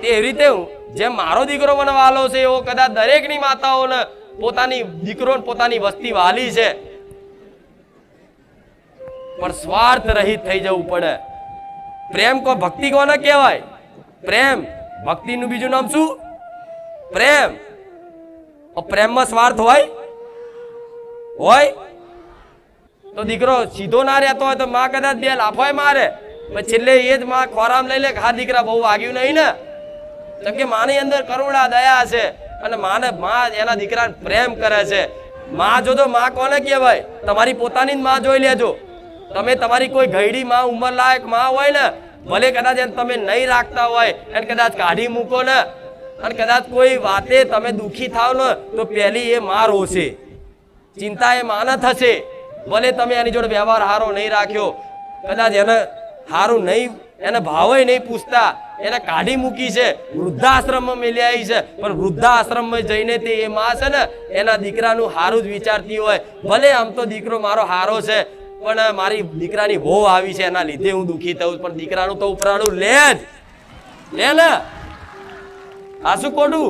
તે રીતે જેમ મારો દીકરો મને વાલો છે એવો કદાચ દરેકની માતાઓને પોતાની દીકરો પોતાની વસ્તી વાલી છે, પણ સ્વાર્થ રહિત થઈ જવું પડે. પ્રેમ કો ભક્તિ કોને કહેવાય? પ્રેમ. ભક્તિનું બીજું નામ શું? પ્રેમ. પ્રેમમાં સ્વાર્થ હોય તો દીકરો સીધો ના રહેતો હોય તો માં કદાચ બે લાફોય મારે, પણ છેલ્લે એ જ માં ખોરામ લઈ લે કે હા દીકરા બહુ વાગ્યું નહીં ને. કેમ કે માની અંદર કરુણા દયા છે અને માં એના દીકરાને પ્રેમ કરે છે. માં જો તો માં કોને કહેવાય? તમારી પોતાની જ માં જોઈ લેજો. તમે તમારી કોઈ ઘયડી માં ઉંમર લાયક માં હોય ને, ભલે કદાચ એને તમે નહીં રાખતા હોય, એને કદાચ કાઢી મૂકો ને અને કદાચ કોઈ વાતે તમે દુખી થાવ ને તો પહેલી એ માં રોશે, ચિંતા એ માં થશે. ભલે તમે એની જોડે વ્યવહાર હારો નહીં રાખ્યો, કદાચ એને હારું નહીં, એને ભાવે નહીં પૂછતા, એને કાઢી મૂકી છે, વૃદ્ધાશ્રમમાં મેલી આવી છે, પણ વૃદ્ધાશ્રમમાં જઈને તે એ માં છે ને એના દીકરાનું હારું જ વિચારતી હોય. ભલે આમ તો દીકરો મારો હારો છે, પણ મારી દીકરાની વહુ આવી છે એના લીધે હું દુખી થઉં, પણ દીકરાનું તો ઉપરાણું લે જ લે ને. આ શું ખોટું?